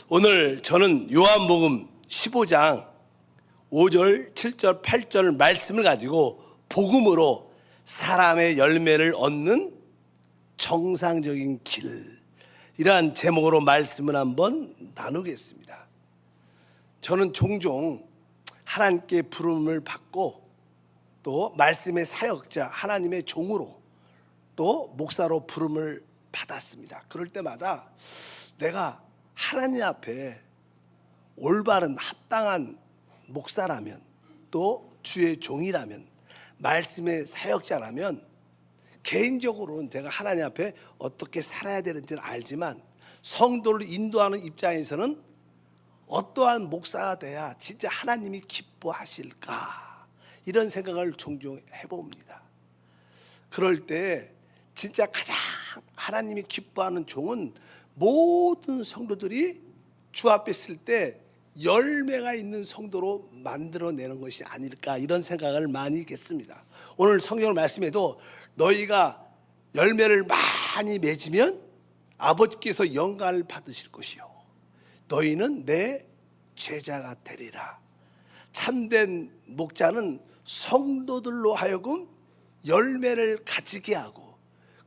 오늘 저는 요한복음 15장 5절, 7절, 8절 말씀을 가지고 복음으로 사람의 열매를 얻는 정상적인 길, 이러한 제목으로 말씀을 한번 나누겠습니다. 저는 종종 하나님께 부름을 받고 또 말씀의 사역자, 하나님의 종으로 또 목사로 부름을 받았습니다. 그럴 때마다 내가 하나님 앞에 올바른 합당한 목사라면, 또 주의 종이라면, 말씀의 사역자라면 개인적으로는 제가 하나님 앞에 어떻게 살아야 되는지는 알지만 성도를 인도하는 입장에서는 어떠한 목사가 돼야 진짜 하나님이 기뻐하실까, 이런 생각을 종종 해봅니다. 그럴 때 진짜 가장 하나님이 기뻐하는 종은 모든 성도들이 주 앞에 있을 때 열매가 있는 성도로 만들어내는 것이 아닐까, 이런 생각을 많이 했습니다. 오늘 성경 말씀에도 너희가 열매를 많이 맺으면 아버지께서 영광을 받으실 것이요 너희는 내 제자가 되리라. 참된 목자는 성도들로 하여금 열매를 가지게 하고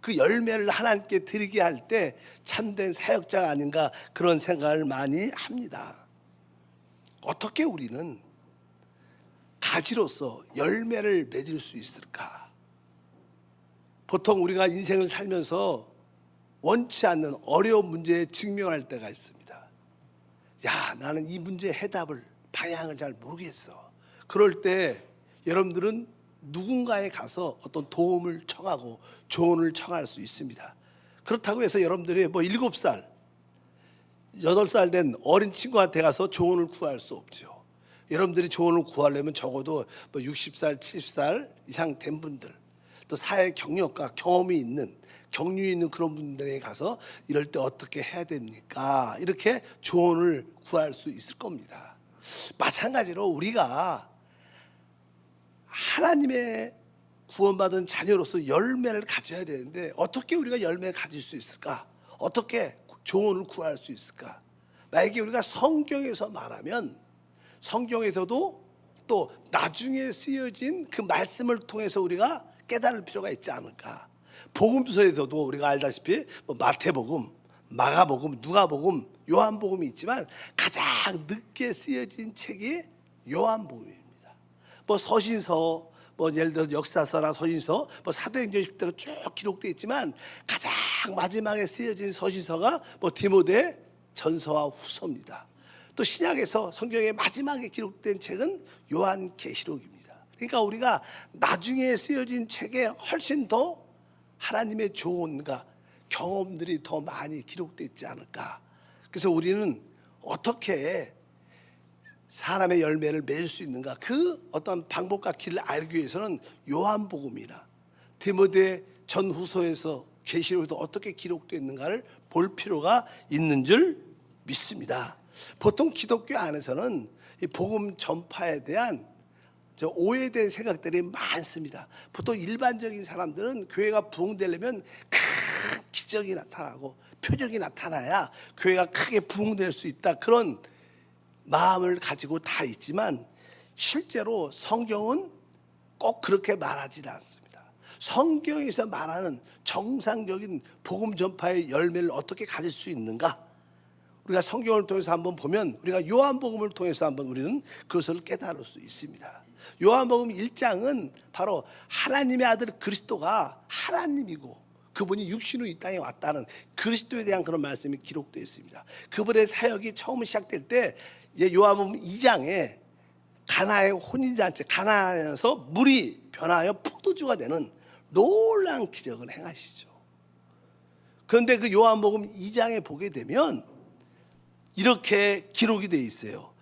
그 열매를 하나님께 드리게 할 때 참된 사역자가 아닌가, 그런 생각을 많이 합니다. 어떻게 우리는 가지로서 열매를 맺을 수 있을까? 보통 우리가 인생을 살면서 원치 않는 어려운 문제에 직면할 때가 있습니다. 야, 나는 이 문제의 해답을, 방향을 잘 모르겠어. 그럴 때 여러분들은 누군가에 가서 어떤 도움을 청하고 조언을 청할 수 있습니다. 그렇다고 해서 여러분들이 7살, 8살 된 어린 친구한테 가서 조언을 구할 수 없죠. 여러분들이 조언을 구하려면 적어도 60살, 70살 이상 된 분들, 또 사회 경력과 경험이 있는, 경륜이 있는 그런 분들에게 가서 이럴 때 어떻게 해야 됩니까? 이렇게 조언을 구할 수 있을 겁니다. 마찬가지로 우리가 하나님의 구원받은 자녀로서 열매를 가져야 되는데 어떻게 우리가 열매를 가질 수 있을까? 어떻게 조언을 구할 수 있을까? 만약에 우리가 성경에서 말하면 성경에서도 또 나중에 쓰여진 그 말씀을 통해서 우리가 깨달을 필요가 있지 않을까? 복음서에서도 우리가 알다시피 마태복음, 마가복음, 누가복음, 요한복음이 있지만 가장 늦게 쓰여진 책이 요한복음입니다. 서신서, 예를 들어 역사서나 서신서, 사도행전 10대가 쭉 기록되어 있지만 가장 마지막에 쓰여진 서신서가 디모데 전서와 후서입니다. 또 신약에서 성경의 마지막에 기록된 책은 요한계시록입니다. 그러니까 우리가 나중에 쓰여진 책에 훨씬 더 하나님의 조언과 경험들이 더 많이 기록되어 있지 않을까. 그래서 우리는 어떻게 사람의 열매를 맺을 수 있는가, 그 어떤 방법과 길을 알기 위해서는 요한복음이나 디모데 전후서에서 계시록에도 어떻게 기록되어 있는가를 볼 필요가 있는 줄 믿습니다. 보통 기독교 안에서는 이 복음 전파에 대한 오해된 생각들이 많습니다. 보통 일반적인 사람들은 교회가 부흥되려면 큰 기적이 나타나고 표적이 나타나야 교회가 크게 부흥될 수 있다, 그런 마음을 가지고 다 있지만 실제로 성경은 꼭 그렇게 말하지 않습니다. 성경에서 말하는 정상적인 복음 전파의 열매를 어떻게 가질 수 있는가, 우리가 성경을 통해서 한번 보면, 우리가 요한복음을 통해서 한번 우리는 그것을 깨달을 수 있습니다. 요한복음 1장은 바로 하나님의 아들 그리스도가 하나님이고 그분이 육신으로 이 땅에 왔다는 그리스도에 대한 그런 말씀이 기록되어 있습니다. 그분의 사역이 처음 시작될 때 요한복음 2장에 가나의 혼인잔치, 가나에서 물이 변하여 포도주가 되는 놀라운 기적을 행하시죠. 그런데 그 요한복음 2장에 보게 되면 이렇게 기록이 되어 있어요.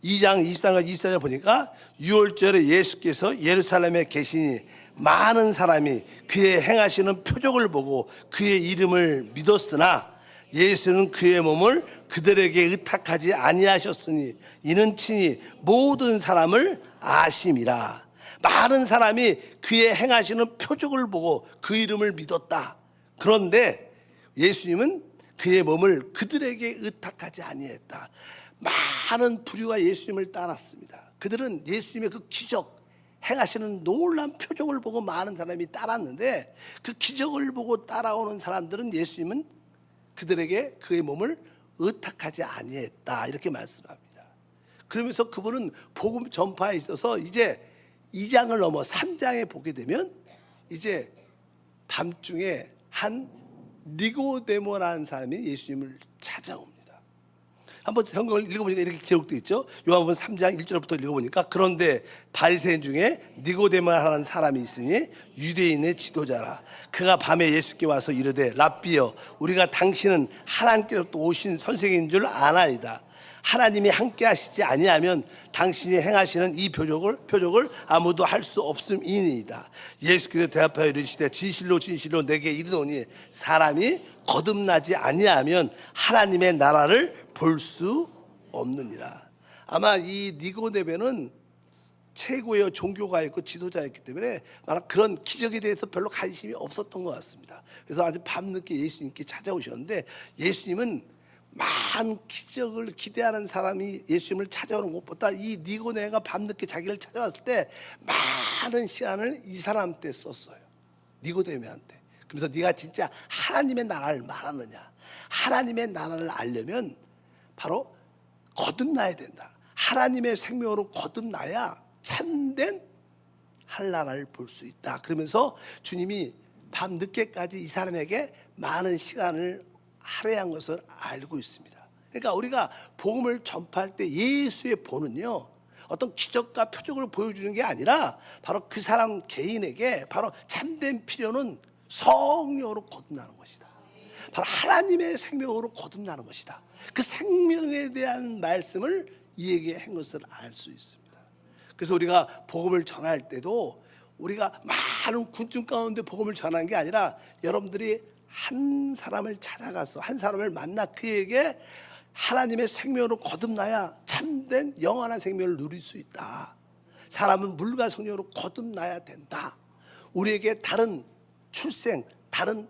2장 23절 24절 보니까 6월절에 예수께서 예루살렘에 계시니 많은 사람이 그의 행하시는 표적을 보고 그의 이름을 믿었으나 예수는 그의 몸을 그들에게 의탁하지 아니하셨으니 이는 친히 모든 사람을 아심이라. 많은 사람이 그의 행하시는 표적을 보고 그 이름을 믿었다. 그런데 예수님은 그의 몸을 그들에게 의탁하지 아니했다. 많은 부류가 예수님을 따랐습니다. 그들은 예수님의 그 기적, 행하시는 놀라운 표적을 보고 많은 사람이 따랐는데, 그 기적을 보고 따라오는 사람들은 예수님은 그들에게 그의 몸을 의탁하지 아니했다, 이렇게 말씀합니다. 그러면서 그분은 복음 전파에 있어서 이제 2장을 넘어 3장에 보게 되면 이제 밤중에 한 니고데모라는 사람이 예수님을 찾아옵니다. 한번 성경을 읽어보니까 이렇게 기록되어 있죠. 요한복음 3장 1절부터 읽어보니까, 그런데 바리새인 중에 니고데모라는 사람이 있으니 유대인의 지도자라. 그가 밤에 예수께 와서 이르되 랍비여, 우리가 당신은 하나님께로부터 오신 선생인 줄 아나이다. 하나님이 함께 하시지 아니하면 당신이 행하시는 이 표적을 아무도 할 수 없음이니이다. 예수께서 대답하여 이르시되 진실로 진실로 내게 이르노니 사람이 거듭나지 아니하면 하나님의 나라를 볼 수 없느니라. 아마 이 니고데모는 최고의 종교가였고 지도자였기 때문에 그런 기적에 대해서 별로 관심이 없었던 것 같습니다. 그래서 아주 밤늦게 예수님께 찾아오셨는데, 예수님은 많은 기적을 기대하는 사람이 예수님을 찾아오는 것보다 이 니고데모가 밤늦게 자기를 찾아왔을 때 많은 시간을 이 사람한테 썼어요. 니고데모한테. 그래서 네가 진짜 하나님의 나라를 말하느냐, 하나님의 나라를 알려면 바로 거듭나야 된다. 하나님의 생명으로 거듭나야 참된 한나라를 볼 수 있다. 그러면서 주님이 밤늦게까지 이 사람에게 많은 시간을 할애한 것을 알고 있습니다. 그러니까 우리가 복음을 전파할 때 예수의 본은요, 어떤 기적과 표적을 보여주는 게 아니라 바로 그 사람 개인에게 바로 참된 필요는 성령으로 거듭나는 것이다. 바로 하나님의 생명으로 거듭나는 것이다. 그 생명에 대한 말씀을 이에게 한 것을 알 수 있습니다. 그래서 우리가 복음을 전할 때도 우리가 많은 군중 가운데 복음을 전하는 게 아니라, 여러분들이 한 사람을 찾아가서 한 사람을 만나 그에게 하나님의 생명으로 거듭나야 참된 영원한 생명을 누릴 수 있다. 사람은 물과 성령으로 거듭나야 된다. 우리에게 다른 출생, 다른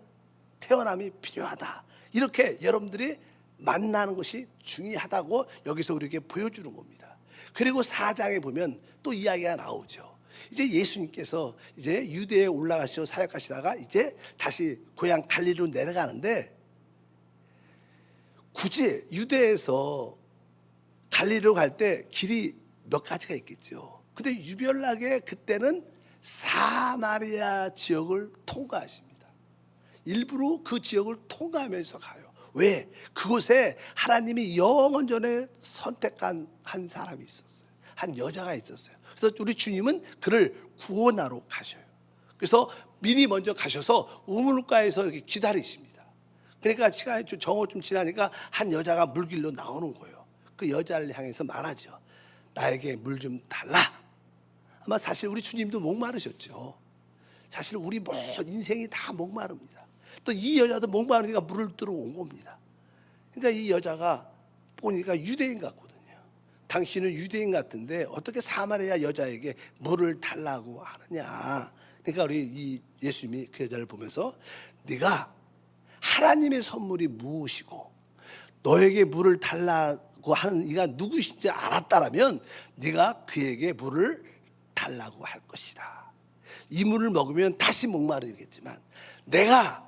태어남이 필요하다. 이렇게 여러분들이 만나는 것이 중요하다고 여기서 우리에게 보여주는 겁니다. 그리고 4장에 보면 또 이야기가 나오죠. 이제 예수님께서 이제 유대에 올라가시고 사역하시다가 이제 다시 고향 갈릴리로 내려가는데, 굳이 유대에서 갈릴리로 갈 때 길이 몇 가지가 있겠죠. 근데 유별나게 그때는 사마리아 지역을 통과하십니다. 일부러 그 지역을 통과하면서 가요. 왜? 그곳에 하나님이 영원전에 선택한 한 사람이 있었어요. 한 여자가 있었어요. 그래서 우리 주님은 그를 구원하러 가셔요. 그래서 미리 먼저 가셔서 우물가에서 이렇게 기다리십니다. 그러니까 시간이 좀 정오 좀 지나니까 한 여자가 물길로 나오는 거예요. 그 여자를 향해서 말하죠. 나에게 물 좀 달라. 아마 사실 우리 주님도 목마르셨죠. 사실 우리 인생이 다 목마릅니다. 또 이 여자도 목마르니까 물을 뜨러 온 겁니다. 그러니까 이 여자가 보니까 유대인 같거든요. 당신은 유대인 같은데 어떻게 사마리아 여자에게 물을 달라고 하느냐. 그러니까 우리 이 예수님이 그 여자를 보면서 네가 하나님의 선물이 무엇이고 너에게 물을 달라고 하는 이가 누구신지 알았다라면 네가 그에게 물을 달라고 할 것이다. 이 물을 먹으면 다시 목마르겠지만 내가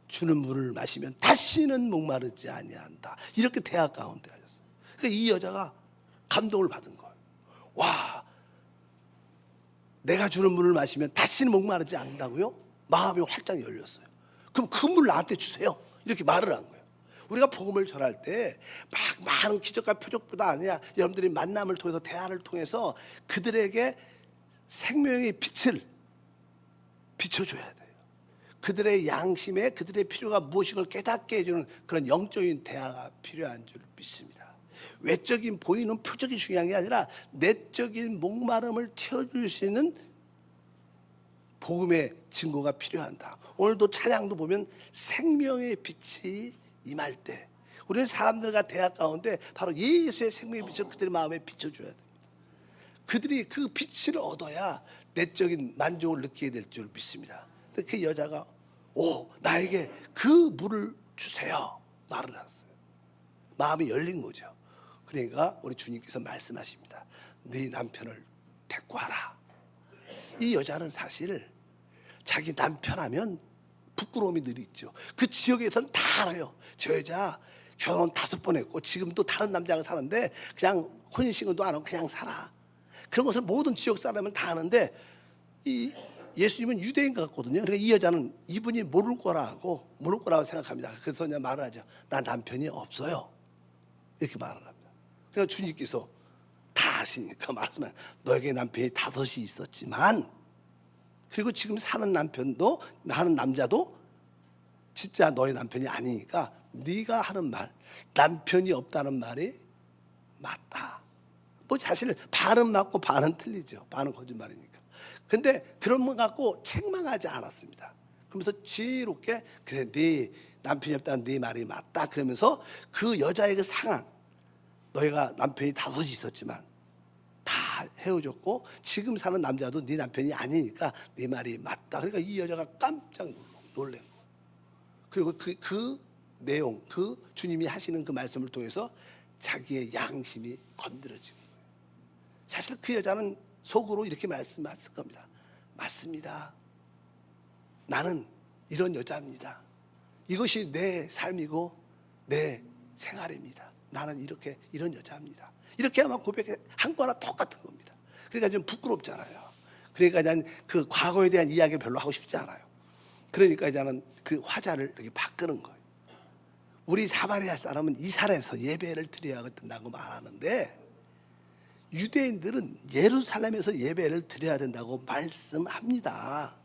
주는 물을 마시면 다시는 목마르지 아니한다. 이렇게 대화 가운데 하셨어요. 그러니까 이 여자가 감동을 받은 거예요. 와, 내가 주는 물을 마시면 다시는 목마르지 않는다고요? 마음이 활짝 열렸어요. 그럼 그 물 나한테 주세요. 이렇게 말을 한 거예요. 우리가 복음을 전할 때 막 많은 기적과 표적보다 아니라 여러분들이 만남을 통해서 대화를 통해서 그들에게 생명의 빛을 비춰줘야 돼요. 그들의 양심에 그들의 필요가 무엇인걸 깨닫게 해주는 그런 영적인 대화가 필요한 줄 믿습니다. 외적인 보이는 표적이 중요한 게 아니라 내적인 목마름을 채워줄 수 있는 복음의 증거가 필요하다. 오늘도 찬양도 보면 생명의 빛이 임할 때 우리는 사람들과 대화 가운데 바로 예수의 생명의 빛을 그들의 마음에 비춰줘야 됩니다. 그들이 그 빛을 얻어야 내적인 만족을 느끼게 될 줄 믿습니다. 그 여자가 나에게 그 물을 주세요. 말을 했어요. 마음이 열린 거죠. 그러니까 우리 주님께서 말씀하십니다. 네 남편을 데리고 와라. 이 여자는 사실 자기 남편 하면 부끄러움이 늘 있죠. 그 지역에서는 다 알아요. 저 여자 결혼 5번 했고 지금도 다른 남자랑 사는데 그냥 혼인신고도 안 하고 그냥 살아. 그런 것을 모든 지역 사람은 다 아는데 이 예수님은 유대인 같거든요. 그러니까 이 여자는 이분이 모를 거라고 생각합니다. 그래서 그냥 말을 하죠. 나 남편이 없어요. 이렇게 말을 합니다. 그러니까 주님께서 다 아시니까 말씀하면 너에게 남편이 5이 있었지만 그리고 지금 사는 남편도 하는 남자도 진짜 너의 남편이 아니니까 네가 하는 말 남편이 없다는 말이 맞다. 뭐 사실 반은 맞고 반은 틀리죠. 반은 거짓말이니까. 근데 그런 것 갖고 책망하지 않았습니다. 그러면서 지혜롭게 그래 네 남편이 없다는 네 말이 맞다. 그러면서 그 여자의 그 상황 너희가 남편이 5이 있었지만 다 헤어졌고 지금 사는 남자도 네 남편이 아니니까 네 말이 맞다. 그러니까 이 여자가 깜짝 놀란 거예요. 그리고 그 내용, 그 주님이 하시는 그 말씀을 통해서 자기의 양심이 건드려지는 거예요. 사실 그 여자는 속으로 이렇게 말씀하실 겁니다. 맞습니다. 나는 이런 여자입니다. 이것이 내 삶이고 내 생활입니다. 나는 이런 여자입니다. 이렇게 아마 고백한 거나 똑같은 겁니다. 그러니까 좀 부끄럽잖아요. 그러니까 난 그 과거에 대한 이야기를 별로 하고 싶지 않아요. 그러니까 저는 그 화자를 이렇게 바꾸는 거예요. 우리 사마리아 사람은 이스라엘에서 예배를 드려야 된다고 말하는데 유대인들은 예루살렘에서 예배를 드려야 된다고 말씀합니다.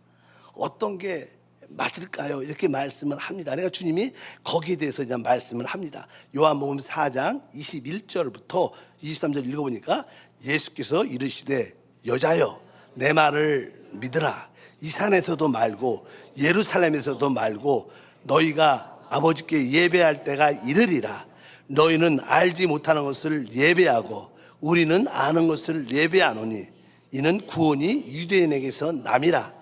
어떤 게 맞을까요? 이렇게 말씀을 합니다. 그러니까 주님이 거기에 대해서 이제 말씀을 합니다. 요한복음 4장 21절부터 23절 읽어보니까 예수께서 이르시되 여자여 내 말을 믿으라. 이 산에서도 말고 예루살렘에서도 말고 너희가 아버지께 예배할 때가 이르리라. 너희는 알지 못하는 것을 예배하고 우리는 아는 것을 예배하노니 이는 구원이 유대인에게서 남이라.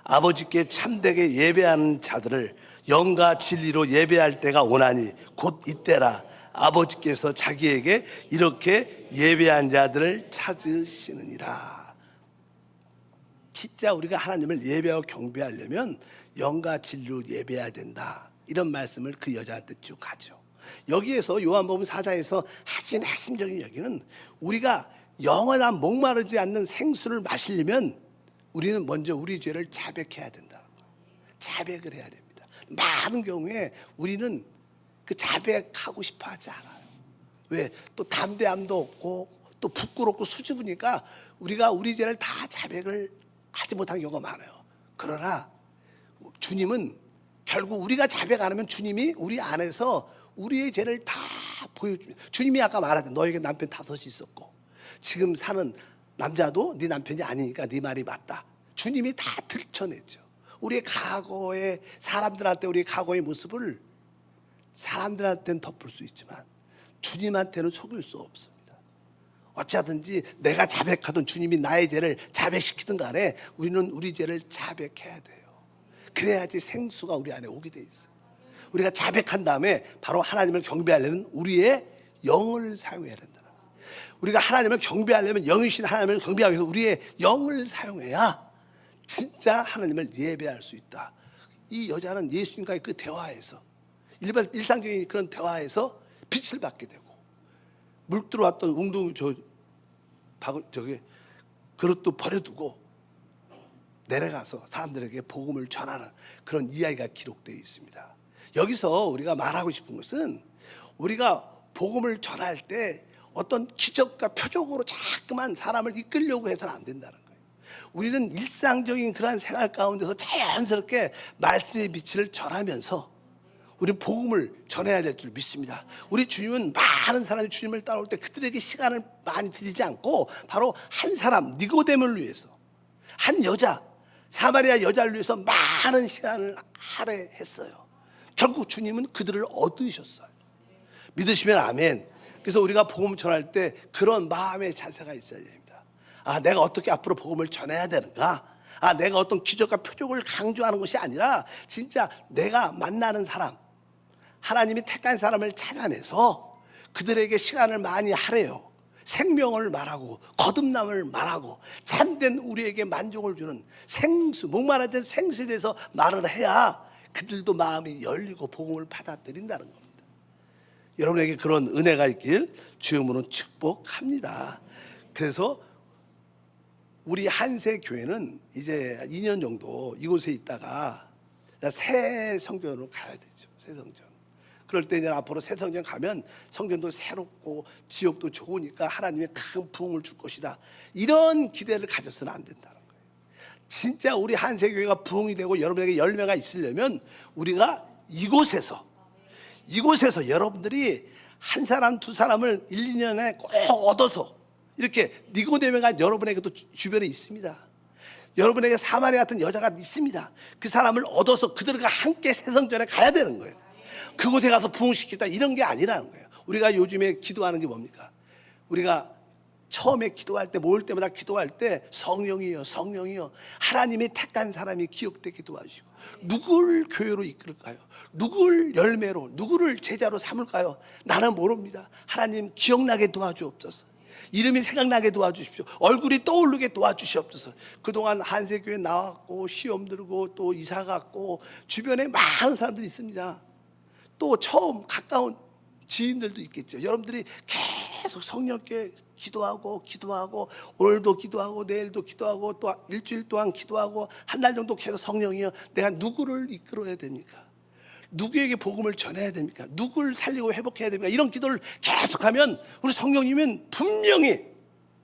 아버지께 참되게 예배하는 자들을 영과 진리로 예배할 때가 오나니 곧 이때라. 아버지께서 자기에게 이렇게 예배한 자들을 찾으시느니라. 진짜 우리가 하나님을 예배하고 경배하려면 영과 진리로 예배해야 된다. 이런 말씀을 그 여자한테 쭉 하죠. 여기에서 요한복음 4장에서 하신 핵심적인 얘기는 우리가 영원한 목마르지 않는 생수를 마시려면 우리는 먼저 우리 죄를 자백해야 된다는 거예요. 자백을 해야 됩니다. 많은 경우에 우리는 그 자백하고 싶어 하지 않아요. 왜? 또 담대함도 없고 또 부끄럽고 수줍으니까 우리가 우리 죄를 다 자백을 하지 못한 경우가 많아요. 그러나 주님은 결국 우리가 자백 안 하면 주님이 우리 안에서 우리의 죄를 다 보여줍니다. 주님이 아까 말하던 너에게 남편 5이 있었고 지금 사는 남자도 네 남편이 아니니까 네 말이 맞다. 주님이 다 들춰냈죠. 우리의 과거의 사람들한테 우리의 과거의 모습을 사람들한테는 덮을 수 있지만 주님한테는 속일 수 없습니다. 어찌하든지 내가 자백하던 주님이 나의 죄를 자백시키든 간에 우리는 우리 죄를 자백해야 돼요. 그래야지 생수가 우리 안에 오게 돼 있어요. 우리가 자백한 다음에 바로 하나님을 경배하려면 우리의 영을 사용해야 된다. 우리가 하나님을 경배하려면 영이신 하나님을 경배하기 위해서 우리의 영을 사용해야 진짜 하나님을 예배할 수 있다. 이 여자는 예수님과의 그 대화에서 일상적인 그런 대화에서 빛을 받게 되고 물 들어왔던 웅둥이 저기 그릇도 버려두고 내려가서 사람들에게 복음을 전하는 그런 이야기가 기록되어 있습니다. 여기서 우리가 말하고 싶은 것은 우리가 복음을 전할 때 어떤 기적과 표적으로 자꾸만 사람을 이끌려고 해서는 안 된다는 거예요. 우리는 일상적인 그러한 생활 가운데서 자연스럽게 말씀의 빛을 전하면서 우리는 복음을 전해야 될 줄 믿습니다. 우리 주님은 많은 사람이 주님을 따라올 때 그들에게 시간을 많이 들이지 않고 바로 한 사람 니고데모를 위해서 한 여자 사마리아 여자를 위해서 많은 시간을 할애했어요. 결국 주님은 그들을 얻으셨어요. 믿으시면 아멘. 그래서 우리가 복음을 전할 때 그런 마음의 자세가 있어야 됩니다. 아, 내가 어떻게 앞으로 복음을 전해야 되는가? 아, 내가 어떤 기적과 표적을 강조하는 것이 아니라 진짜 내가 만나는 사람 하나님이 택한 사람을 찾아내서 그들에게 시간을 많이 하래요. 생명을 말하고 거듭남을 말하고 참된 우리에게 만족을 주는 생수, 목마르던 생수에 대해서 말을 해야 그들도 마음이 열리고 복음을 받아들인다는 겁니다. 여러분에게 그런 은혜가 있길 주님으로 축복합니다. 그래서 우리 한세교회는 이제 2년 정도 이곳에 있다가 새 성전으로 가야 되죠. 새 성전. 그럴 때 이제 앞으로 새 성전 가면 성전도 새롭고 지역도 좋으니까 하나님의 큰 부흥을 줄 것이다. 이런 기대를 가져서는 안 된다는 거예요. 진짜 우리 한세교회가 부흥이 되고 여러분에게 열매가 있으려면 우리가 이곳에서 여러분들이 한 사람 두 사람을 1, 2년에 꼭 얻어서 이렇게 니고데모가 여러분에게도 주변에 있습니다. 여러분에게 사마리아 같은 여자가 있습니다. 그 사람을 얻어서 그들과 함께 새 성전에 가야 되는 거예요. 그곳에 가서 부흥시키다 이런 게 아니라는 거예요. 우리가 요즘에 기도하는 게 뭡니까? 우리가 처음에 기도할 때 모일 때마다 기도할 때 성령이여 성령이여 하나님이 택한 사람이 기억되게 도와주시고 누구를 교회로 이끌까요? 누구를 열매로 누구를 제자로 삼을까요? 나는 모릅니다. 하나님 기억나게 도와주옵소서. 이름이 생각나게 도와주십시오. 얼굴이 떠오르게 도와주시옵소서. 그동안 한세교회 나왔고 시험 들고 또 이사 갔고 주변에 많은 사람들이 있습니다. 또 처음 가까운 지인들도 있겠죠. 여러분들이 계속 성령께 기도하고 오늘도 기도하고 내일도 기도하고 또 일주일 동안 기도하고 한 달 정도 계속 성령이여 내가 누구를 이끌어야 됩니까? 누구에게 복음을 전해야 됩니까? 누구를 살리고 회복해야 됩니까? 이런 기도를 계속하면 우리 성령님은 분명히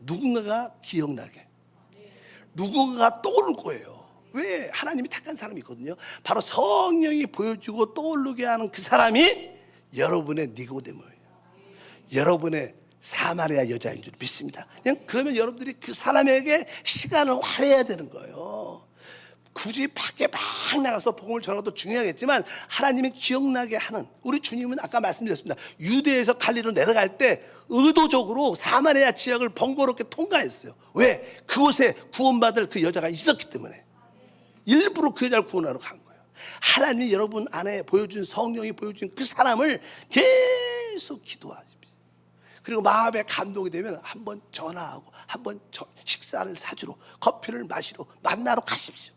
누군가가 기억나게 누군가가 떠오를 거예요. 왜? 하나님이 택한 사람이 있거든요. 바로 성령이 보여주고 떠오르게 하는 그 사람이 여러분의 니고데모예요. 여러분의 사마리아 여자인 줄 믿습니다. 그냥 그러면 여러분들이 그 사람에게 시간을 할애해야 되는 거예요. 굳이 밖에 막 나가서 복음을 전하는 것도 중요하겠지만 하나님이 기억나게 하는 우리 주님은 아까 말씀드렸습니다. 유대에서 갈리로 내려갈 때 의도적으로 사마리아 지역을 번거롭게 통과했어요. 왜? 그곳에 구원받을 그 여자가 있었기 때문에 일부러 그 여자를 구원하러 간 거예요. 하나님이 여러분 안에 보여준 성령이 보여준 그 사람을 계속 기도하십시오. 그리고 마음에 감동이 되면 한번 전화하고 한번 식사를 사주러 커피를 마시러 만나러 가십시오.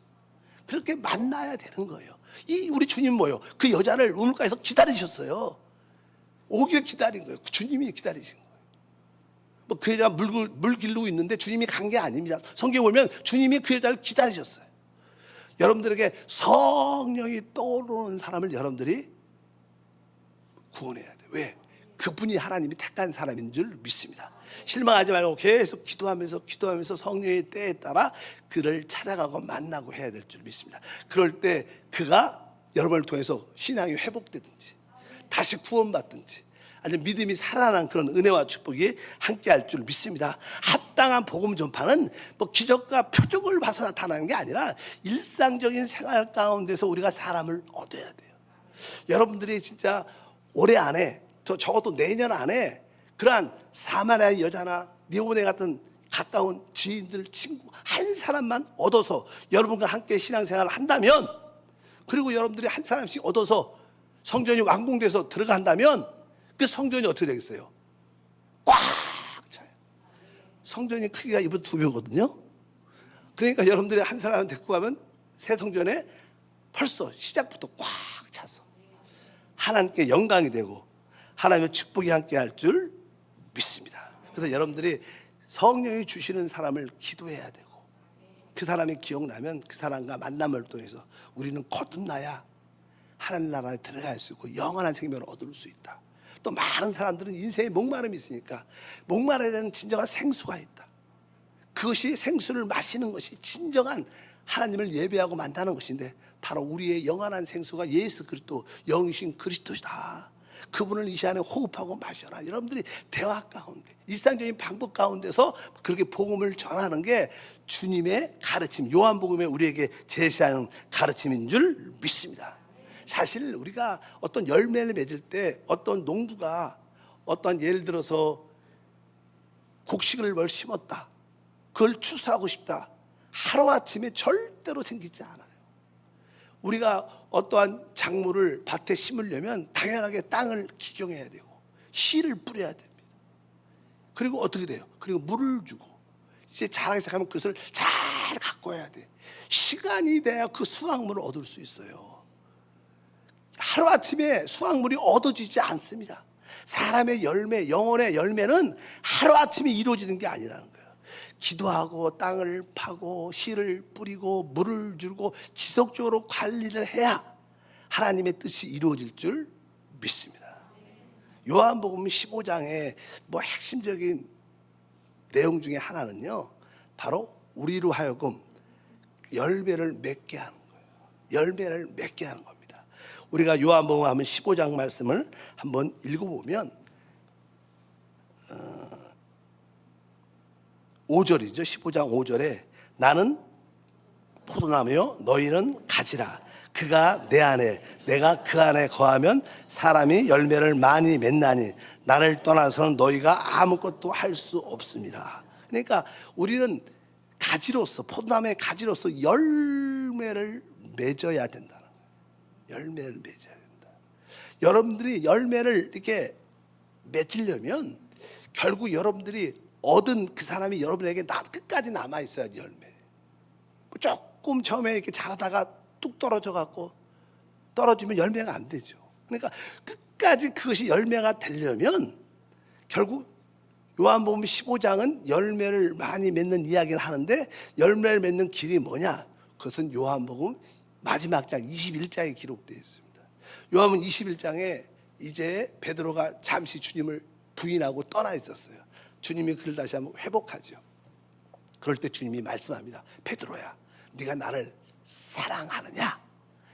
그렇게 만나야 되는 거예요. 이 우리 주님 뭐요? 그 여자를 우물가에서 기다리셨어요. 오길 기다린 거예요. 주님이 기다리신 거예요. 뭐 그 여자가 물 기르고 있는데 주님이 간 게 아닙니다. 성경에 보면 주님이 그 여자를 기다리셨어요. 여러분들에게 성령이 떠오르는 사람을 여러분들이 구원해야 돼요. 왜? 그분이 하나님이 택한 사람인 줄 믿습니다. 실망하지 말고 계속 기도하면서 성령의 때에 따라 그를 찾아가고 만나고 해야 될 줄 믿습니다. 그럴 때 그가 여러분을 통해서 신앙이 회복되든지 다시 구원받든지 아니면 믿음이 살아나는 그런 은혜와 축복이 함께할 줄 믿습니다. 합당한 복음 전파는 뭐 기적과 표적을 봐서 나타나는 게 아니라 일상적인 생활 가운데서 우리가 사람을 얻어야 돼요. 여러분들이 진짜 올해 안에 적어도 내년 안에 그러한 사마리아 여자나 니고데 같은 가까운 지인들, 친구 한 사람만 얻어서 여러분과 함께 신앙생활을 한다면 그리고 여러분들이 한 사람씩 얻어서 성전이 완공돼서 들어간다면 그 성전이 어떻게 되겠어요? 꽉 차요. 성전이 크기가 이번 2배거든요. 그러니까 여러분들이 한 사람 데리고 가면 새 성전에 벌써 시작부터 꽉 차서 하나님께 영광이 되고 하나님의 축복이 함께 할 줄 믿습니다. 그래서 여러분들이 성령이 주시는 사람을 기도해야 되고 그 사람이 기억나면 그 사람과 만남을 통해서 우리는 거듭나야 하나님 나라에 들어갈 수 있고 영원한 생명을 얻을 수 있다. 또 많은 사람들은 인생에 목마름이 있으니까 목마름에 대한 진정한 생수가 있다. 그것이 생수를 마시는 것이 진정한 하나님을 예배하고 만나는 것인데 바로 우리의 영원한 생수가 예수 그리스도 영이신 그리스도시다. 그분을 이 시간에 호흡하고 마셔라. 여러분들이 대화 가운데 일상적인 방법 가운데서 그렇게 복음을 전하는 게 주님의 가르침, 요한복음에 우리에게 제시하는 가르침인 줄 믿습니다. 사실 우리가 어떤 열매를 맺을 때 어떤 농부가 어떤 예를 들어서 곡식을 뭘 심었다, 그걸 추수하고 싶다, 하루아침에 절대로 생기지 않아요. 우리가 어떠한 작물을 밭에 심으려면 당연하게 땅을 기경해야 되고 씨를 뿌려야 됩니다. 그리고 어떻게 돼요? 그리고 물을 주고 이제 자라기 시작하면 그것을 잘 가꿔야 돼. 시간이 돼야 그 수확물을 얻을 수 있어요. 하루아침에 수확물이 얻어지지 않습니다. 사람의 열매, 영혼의 열매는 하루아침에 이루어지는 게 아니라는 거예요. 기도하고 땅을 파고 씨를 뿌리고 물을 주고 지속적으로 관리를 해야 하나님의 뜻이 이루어질 줄 믿습니다. 요한복음 15장의 핵심적인 내용 중에 하나는요, 바로 우리로 하여금 열매를 맺게 하는 거예요. 열매를 맺게 하는 겁니다. 우리가 요한복음 하면 15장 말씀을 한번 읽어보면 5절이죠. 15장 5절에 나는 포도나무요 너희는 가지라. 그가 내 안에 내가 그 안에 거하면 사람이 열매를 많이 맺나니 나를 떠나서는 너희가 아무것도 할 수 없습니다. 그러니까 우리는 가지로서, 포도나무의 가지로서 열매를 맺어야 된다는 거예요. 열매를 맺어야 된다. 여러분들이 열매를 이렇게 맺으려면 결국 여러분들이 얻은 그 사람이 여러분에게 끝까지 남아 있어야 열매. 조금 처음에 이렇게 자라다가 뚝 떨어져 갖고 떨어지면 열매가 안 되죠. 그러니까 끝까지 그것이 열매가 되려면 결국 요한복음 15장은 열매를 많이 맺는 이야기를 하는데 열매를 맺는 길이 뭐냐? 그것은 요한복음 마지막 장 21장에 기록되어 있습니다. 요한복음 21장에 이제 베드로가 잠시 주님을 부인하고 떠나 있었어요. 주님이 그를 다시 한번 회복하죠. 그럴 때 주님이 말씀합니다. 베드로야, 네가 나를 사랑하느냐?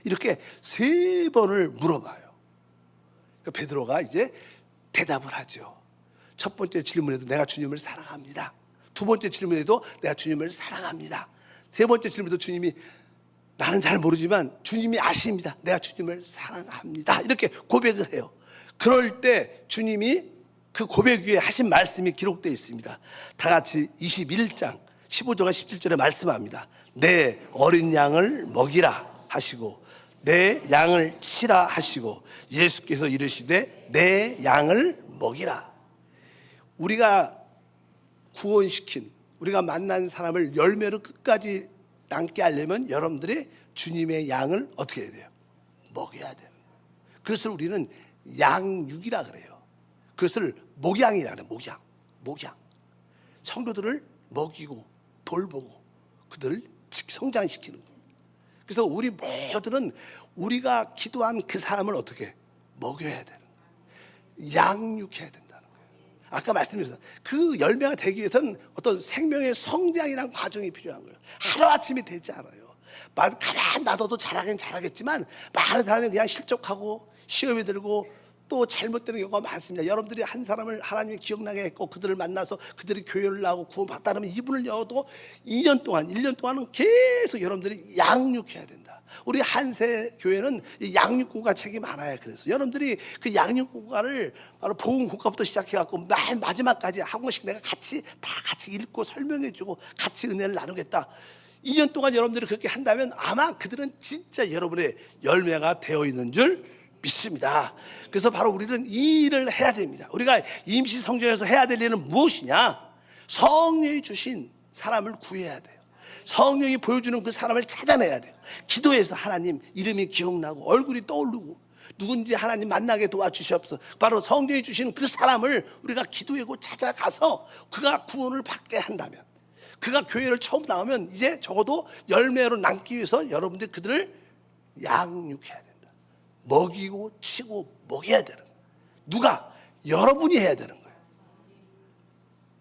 이렇게 3번을 물어봐요. 그러니까 베드로가 이제 대답을 하죠. 첫 번째 질문에도 내가 주님을 사랑합니다. 두 번째 질문에도 내가 주님을 사랑합니다. 세 번째 질문에도 주님이 나는 잘 모르지만 주님이 아십니다. 내가 주님을 사랑합니다. 이렇게 고백을 해요. 그럴 때 주님이 그 고백 위에 하신 말씀이 기록되어 있습니다. 다 같이 21장 15절과 17절에 말씀합니다. 내 어린 양을 먹이라 하시고 내 양을 치라 하시고 예수께서 이르시되 내 양을 먹이라. 우리가 구원시킨, 우리가 만난 사람을 열매로 끝까지 남게 하려면 여러분들이 주님의 양을 어떻게 해야 돼요? 먹여야 되는 거예요. 그것을 우리는 양육이라 그래요. 그것을 목양이라 그래요. 목양. 성도들을 먹이고 돌보고 그들을 성장시키는 거예요. 그래서 우리 모두는 우리가 기도한 그 사람을 어떻게 먹여야 되는 거예요. 양육해야 된다는 거예요. 아까 말씀드렸어요. 그 열매가 되기 위해서는 어떤 생명의 성장이라는 과정이 필요한 거예요. 하루아침이 되지 않아요. 가만 놔둬도 자라긴 자라겠지만 많은 사람이 그냥 실족하고 시험에 들고 또 잘못되는 경우가 많습니다. 여러분들이 한 사람을 하나님이 기억나게 했고 그들을 만나서 그들이 교회를 나오고 구원받다 그러면 이분을 여도 2년 동안 1년 동안은 계속 여러분들이 양육해야 된다. 우리 한세 교회는 양육국가 책이 많아요. 그래서 여러분들이 그 양육국가를 바로 복음국가부터 시작해갖고 마지막까지 한 번씩 내가 다 같이 읽고 설명해주고 같이 은혜를 나누겠다. 2년 동안 여러분들이 그렇게 한다면 아마 그들은 진짜 여러분의 열매가 되어 있는 줄 믿습니다. 그래서 바로 우리는 이 일을 해야 됩니다. 우리가 임시 성전에서 해야 될 일은 무엇이냐? 성령이 주신 사람을 구해야 돼요. 성령이 보여주는 그 사람을 찾아내야 돼요. 기도해서 하나님 이름이 기억나고 얼굴이 떠오르고 누군지 하나님 만나게 도와주시옵소서. 바로 성령이 주시는 그 사람을 우리가 기도하고 찾아가서 그가 구원을 받게 한다면, 그가 교회를 처음 나오면 이제 적어도 열매로 남기 위해서 여러분들이 그들을 양육해야 된다. 먹이고 치고 먹여야 되는 거예요. 누가? 여러분이 해야 되는 거예요.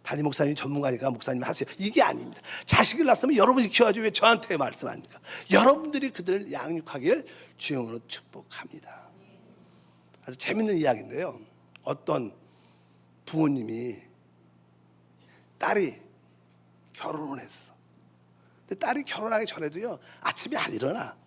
담임 목사님이 전문가니까 목사님 하세요. 이게 아닙니다. 자식을 낳았으면 여러분이 키워야지 왜 저한테 말씀합니까? 여러분들이 그들을 양육하길 주영으로 축복합니다. 아주 재밌는 이야기인데요. 어떤 부모님이 딸이 결혼을 했어. 근데 딸이 결혼하기 전에도요 아침에 안 일어나.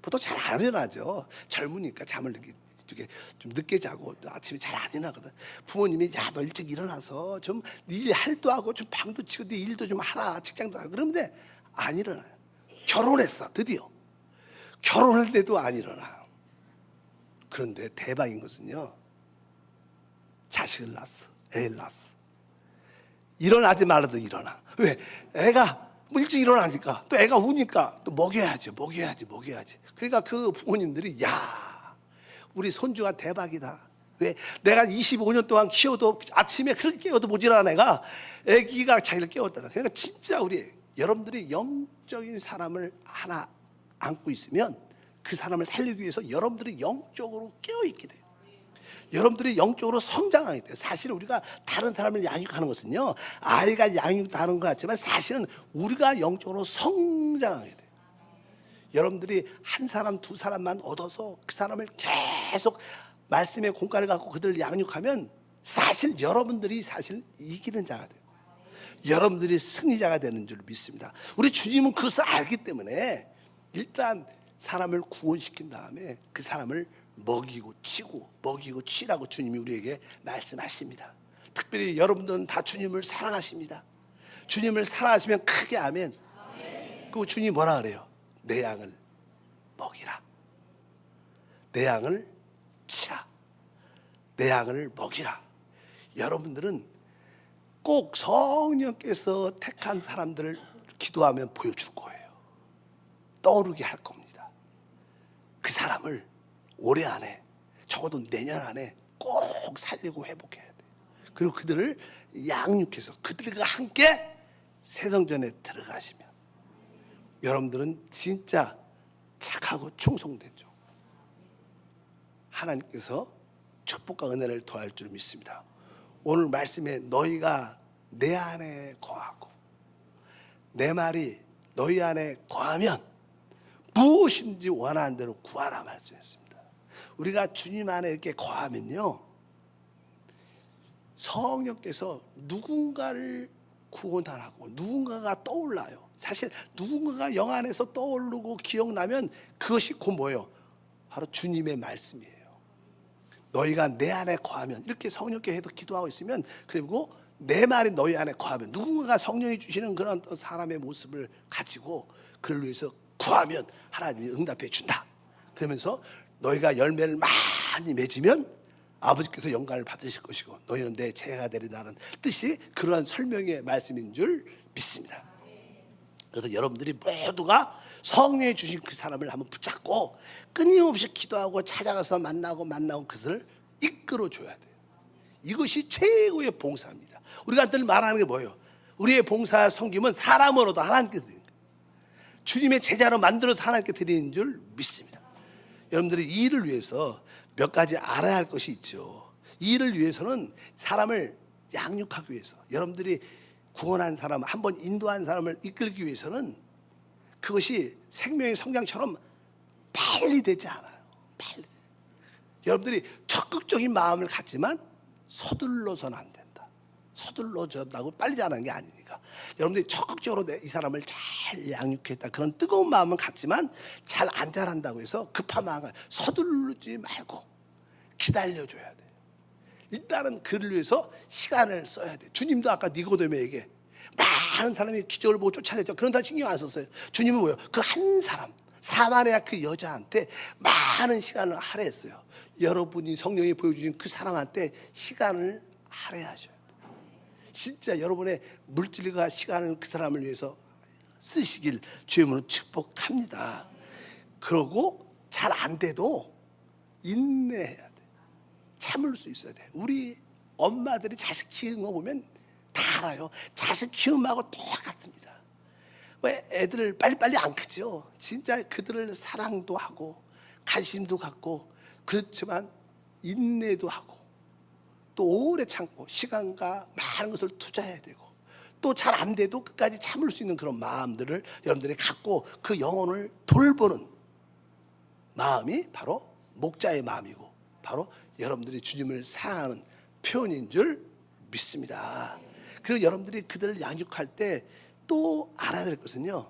보통 잘 안 일어나죠. 젊으니까 잠을 이렇게 좀 늦게 자고 또 아침에 잘 안 일어나거든. 부모님이 야 너 일찍 일어나서 좀 네 할도 하고 좀 방도 치고 네 일도 좀 하라, 직장도 하고. 그런데 안 일어나요. 결혼했어 드디어. 결혼했는데도 안 일어나. 그런데 대박인 것은요, 자식을 낳았어. 애를 낳았어. 일어나지 말아도 일어나. 왜? 애가 뭐 일찍 일어나니까, 또 애가 우니까 또 먹여야지. 그러니까 그 부모님들이, 야, 우리 손주가 대박이다. 왜? 내가 25년 동안 키워도 아침에 그렇게 깨워도 모자란 애가, 애기가 자기를 깨웠더라. 그러니까 진짜 여러분들이 영적인 사람을 하나 안고 있으면 그 사람을 살리기 위해서 여러분들이 영적으로 깨어있게 돼요. 여러분들이 영적으로 성장하게 돼요. 사실 우리가 다른 사람을 양육하는 것은요, 아이가 양육하는 것 같지만 사실은 우리가 영적으로 성장하게 돼요. 여러분들이 한 사람 두 사람만 얻어서 그 사람을 계속 말씀의 공간을 갖고 그들을 양육하면 사실 여러분들이 사실 이기는 자가 돼요. 여러분들이 승리자가 되는 줄 믿습니다. 우리 주님은 그것을 알기 때문에 일단 사람을 구원시킨 다음에 그 사람을 먹이고 치라고 주님이 우리에게 말씀하십니다. 특별히 여러분들은 다 주님을 사랑하십니다. 주님을 사랑하시면 크게 아멘. 그리고 주님이 뭐라 그래요? 내 양을 먹이라. 내 양을 치라. 내 양을 먹이라. 여러분들은 꼭 성령께서 택한 사람들을 기도하면 보여줄 거예요. 떠오르게 할 겁니다. 그 사람을 올해 안에, 적어도 내년 안에 꼭 살리고 회복해야 돼요. 그리고 그들을 양육해서 그들과 함께 새성전에 들어가시면 여러분들은 진짜 착하고 충성되죠. 하나님께서 축복과 은혜를 더할 줄 믿습니다. 오늘 말씀에 너희가 내 안에 거하고 내 말이 너희 안에 거하면 무엇인지 원하는 대로 구하라 말씀했습니다. 우리가 주님 안에 이렇게 거하면요, 성령께서 누군가를 구원하라고 누군가가 떠올라요. 사실 누군가가 영 안에서 떠오르고 기억나면 그것이 곧 뭐예요? 바로 주님의 말씀이에요. 너희가 내 안에 거하면, 이렇게 성령께 해도 기도하고 있으면, 그리고 내 말이 너희 안에 거하면, 누군가가 성령이 주시는 그런 사람의 모습을 가지고 그를 위해서 구하면 하나님이 응답해 준다. 그러면서 너희가 열매를 많이 맺으면 아버지께서 영광을 받으실 것이고 너희는 내 제가 되리라는 뜻이 그러한 설명의 말씀인 줄 믿습니다. 그래서 여러분들이 모두가 성령이 주신 그 사람을 한번 붙잡고 끊임없이 기도하고 찾아가서 만나고 그것을 이끌어 줘야 돼요. 이것이 최고의 봉사입니다. 우리가 늘 말하는 게 뭐예요? 우리의 봉사 섬김은 사람으로도 하나님께 드리는 거예요. 주님의 제자로 만들어서 하나님께 드리는 줄 믿습니다. 여러분들이 이 일을 위해서 몇 가지 알아야 할 것이 있죠. 이 일을 위해서는 사람을 양육하기 위해서, 여러분들이 구원한 사람, 한번 인도한 사람을 이끌기 위해서는 그것이 생명의 성장처럼 빨리 되지 않아요. 빨리. 여러분들이 적극적인 마음을 갖지만 서둘러서는 안 된다. 서둘러졌다고 빨리 자라는 게 아니니까. 여러분들이 적극적으로 이 사람을 잘 양육했다, 그런 뜨거운 마음은 갖지만 잘 안 자란다고 해서 급한 마음을 서두르지 말고 기다려줘야 돼요. 일단은 그를 위해서 시간을 써야 돼요. 주님도 아까 니고데모에게 많은 사람이 기적을 보고 쫓아냈죠. 그런 다 신경 안 썼어요. 주님은 뭐예요? 그 한 사람, 사마리아 그 여자한테 많은 시간을 할애했어요. 여러분이 성령이 보여주신 그 사람한테 시간을 할애하셔야 돼요. 진짜 여러분의 물질과 시간을 그 사람을 위해서 쓰시길 주님으로 축복합니다. 그러고 잘 안 돼도 인내해야 돼. 참을 수 있어야 돼. 우리 엄마들이 자식 키우는 거 보면 다 알아요. 자식 키움하고 똑같습니다. 왜 애들을 빨리빨리 안 크죠? 진짜 그들을 사랑도 하고 관심도 갖고, 그렇지만 인내도 하고 또 오래 참고 시간과 많은 것을 투자해야 되고, 또 잘 안 돼도 끝까지 참을 수 있는 그런 마음들을 여러분들이 갖고 그 영혼을 돌보는 마음이 바로 목자의 마음이고, 바로 여러분들이 주님을 사랑하는 표현인 줄 믿습니다. 그리고 여러분들이 그들을 양육할 때 또 알아야 될 것은요,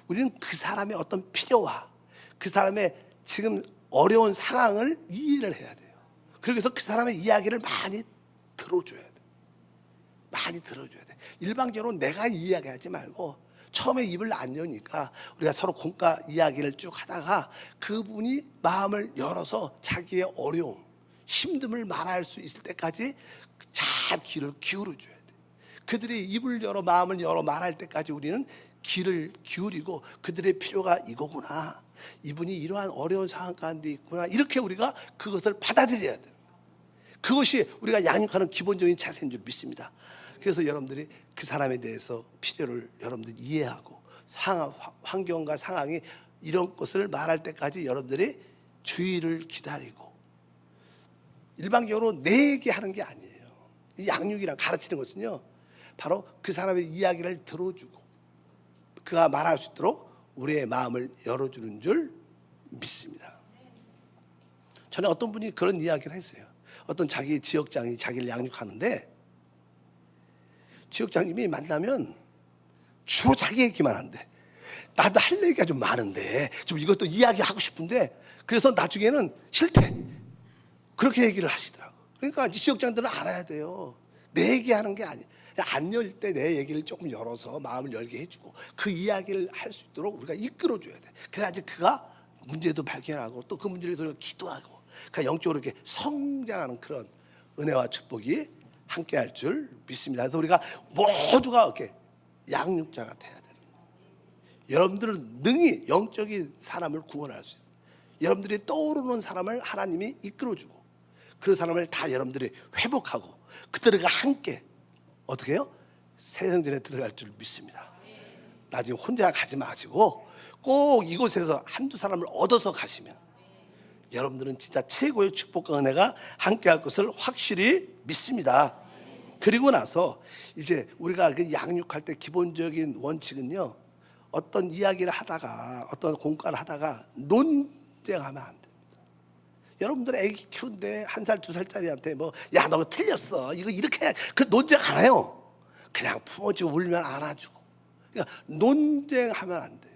우리는 그 사람의 어떤 필요와 그 사람의 지금 어려운 상황을 이해를 해야 돼요. 그래서 그 사람의 이야기를 많이 들어줘야 돼. 많이 들어줘야 돼. 일방적으로 내가 이야기하지 말고 처음에 입을 안 여니까 우리가 서로 공과 이야기를 쭉 하다가 그분이 마음을 열어서 자기의 어려움, 힘듦을 말할 수 있을 때까지 잘 귀를 기울여줘야 돼. 그들이 입을 열어 마음을 열어 말할 때까지 우리는 귀를 기울이고 그들의 필요가 이거구나, 이분이 이러한 어려운 상황 가운데 있구나, 이렇게 우리가 그것을 받아들여야 돼. 그것이 우리가 양육하는 기본적인 자세인 줄 믿습니다. 그래서 여러분들이 그 사람에 대해서 필요를 여러분들이 이해하고 환경과 상황이 이런 것을 말할 때까지 여러분들이 주의를 기다리고, 일반적으로 내 얘기하는 게 아니에요. 이 양육이랑 가르치는 것은요, 바로 그 사람의 이야기를 들어주고 그가 말할 수 있도록 우리의 마음을 열어주는 줄 믿습니다. 전에 어떤 분이 그런 이야기를 했어요. 어떤 자기 지역장이 자기를 양육하는데 지역장님이 만나면 주로 자기 얘기만 한대. 나도 할 얘기가 좀 많은데 좀 이것도 이야기하고 싶은데, 그래서 나중에는 싫대, 그렇게 얘기를 하시더라고. 그러니까 이 지역장들은 알아야 돼요. 내 얘기하는 게 아니야. 안 열 때 내 얘기를 조금 열어서 마음을 열게 해주고 그 이야기를 할 수 있도록 우리가 이끌어줘야 돼. 그래야지 그가 문제도 발견하고 또 그 문제를 통해 기도하고 그러니까 영적으로 이렇게 성장하는 그런 은혜와 축복이 함께할 줄 믿습니다. 그래서 우리가 모두가 이렇게 양육자가 돼야 되는 거예요. 여러분들은 능히 영적인 사람을 구원할 수 있어요. 여러분들이 떠오르는 사람을 하나님이 이끌어주고 그 사람을 다 여러분들이 회복하고 그들과 함께 어떻게 해요? 새 생전에 들어갈 줄 믿습니다. 나중에 혼자 가지 마시고 꼭 이곳에서 한두 사람을 얻어서 가시면 여러분들은 진짜 최고의 축복과 은혜가 함께할 것을 확실히 믿습니다. 그리고 나서 이제 우리가 그 양육할 때 기본적인 원칙은요, 어떤 이야기를 하다가 어떤 공과를 하다가 논쟁하면 안 됩니다. 여러분들 애기 키운데 1살, 2살짜리한테 뭐 야 너 틀렸어 이거 이렇게 해. 그 논쟁 안 해요. 그냥 품어주고 울면 안아주고. 그러니까 논쟁하면 안 돼요.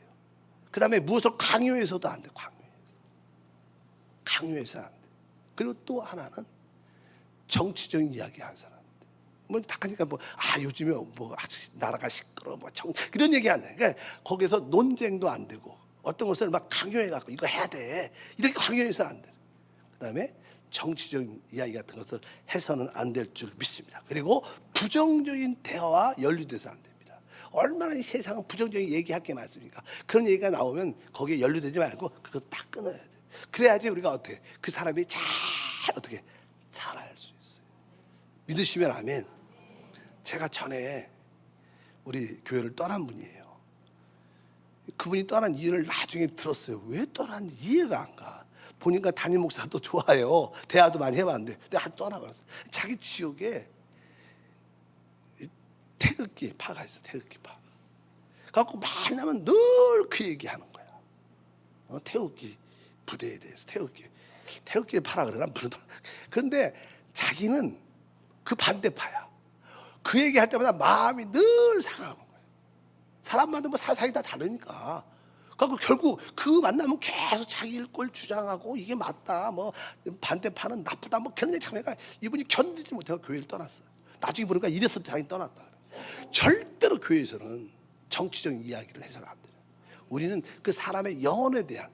그 다음에 무엇을 강요해서도 안 돼요. 강요해서는 안 돼요. 그리고 또 하나는 정치적인 이야기 하는 사람. 뭐 딱 하니까 요즘에 나라가 시끄러워 그런 얘기 안 해. 그러니까 거기서 논쟁도 안 되고 어떤 것을 막 강요해 갖고 이거 해야 돼 이렇게 강요해서는 안 돼. 그다음에 정치적인 이야기 같은 것을 해서는 안 될 줄 믿습니다. 그리고 부정적인 대화와 연루돼서 안 됩니다. 얼마나 이 세상은 부정적인 얘기할 게 많습니까? 그런 얘기가 나오면 거기에 연루되지 말고 그거 다 끊어야 돼. 그래야지 우리가 어떻게 그 사람이 잘 어떻게 잘할 수 있어요. 믿으시면 아멘. 제가 전에 우리 교회를 떠난 분이에요. 그분이 떠난 이유를 나중에 들었어요. 왜 떠났는지 이해가 안 가. 보니까 담임 목사도 좋아요. 대화도 많이 해봤는데 근데 떠나갔어. 자기 지역에 태극기 파가 있어. 태극기 파. 그래갖고 만나면 늘 그 얘기하는 거야. 태극기 부대에 대해서 태극기 파라 그러나 무슨 파. 그런데 자기는 그 반대파야. 그 얘기할 때마다 마음이 늘 상하는 거야. 사람마다 뭐 사상이 다 다르니까. 그리고 결국 그 만나면 계속 자기 일꼴 주장하고 이게 맞다, 뭐 반대파는 나쁘다, 뭐 그런 얘기 참여가 이분이 견디지 못해서 교회를 떠났어요. 나중에 보니까 이래서 자기 떠났다. 절대로 교회에서는 정치적인 이야기를 해서는 안 돼요. 우리는 그 사람의 영혼에 대한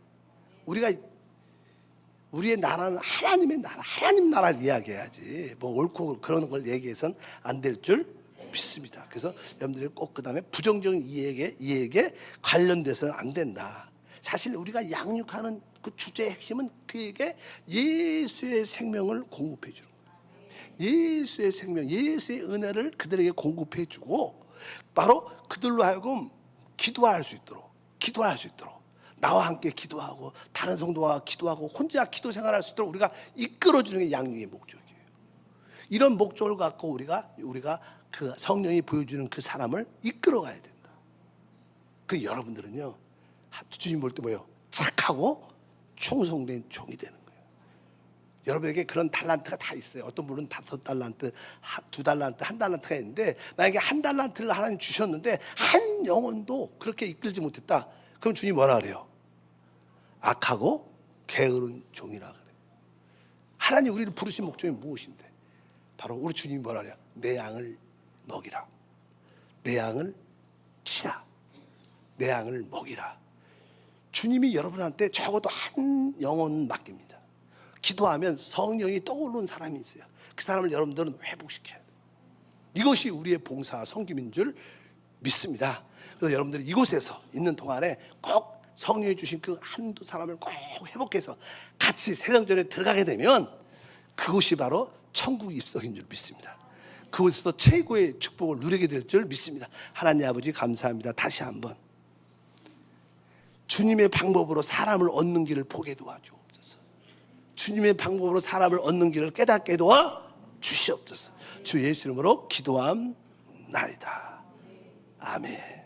우리의 나라는 하나님의 나라, 하나님 나라를 이야기해야지 뭐 옳고 그런 걸 얘기해서는 안 될 줄 믿습니다. 그래서 여러분들이 꼭 그 다음에 부정적인 이에게 관련돼서는 안 된다. 사실 우리가 양육하는 그 주제의 핵심은 그에게 예수의 생명을 공급해 주는 거예요. 예수의 생명, 예수의 은혜를 그들에게 공급해 주고 바로 그들로 하여금 기도할 수 있도록 나와 함께 기도하고 다른 성도와 기도하고 혼자 기도 생활할 수 있도록 우리가 이끌어주는 게 양육의 목적이에요. 이런 목적을 갖고 우리가 그 성령이 보여주는 그 사람을 이끌어가야 된다. 그 여러분들은요, 주님 볼 때 뭐예요? 착하고 충성된 종이 되는 거예요. 여러분에게 그런 달란트가 다 있어요. 어떤 분은 5달란트, 2달란트, 1달란트가 있는데 만약에 1달란트를 하나님 주셨는데 한 영혼도 그렇게 이끌지 못했다. 그럼 주님 뭐라 그래요? 악하고 게으른 종이라 그래요. 하나님 우리를 부르신 목적이 무엇인데? 바로 우리 주님이 뭐라 그래요? 내 양을 먹이라, 내 양을 치라, 내 양을 먹이라. 주님이 여러분한테 적어도 한 영혼 맡깁니다. 기도하면 성령이 떠오르는 사람이 있어요. 그 사람을 여러분들은 회복시켜야 돼요. 이것이 우리의 봉사 섬김인 줄 믿습니다. 그래서 여러분들이 이곳에서 있는 동안에 꼭 성령이 주신 그 한두 사람을 꼭 회복해서 같이 세상전에 들어가게 되면 그곳이 바로 천국 입성인 줄 믿습니다. 그곳에서 최고의 축복을 누리게 될 줄 믿습니다. 하나님 아버지 감사합니다. 다시 한번 주님의 방법으로 사람을 얻는 길을 보게 도와주옵소서. 주님의 방법으로 사람을 얻는 길을 깨닫게 도와 주시옵소서. 주 예수 이름으로 기도함나이다. 아멘.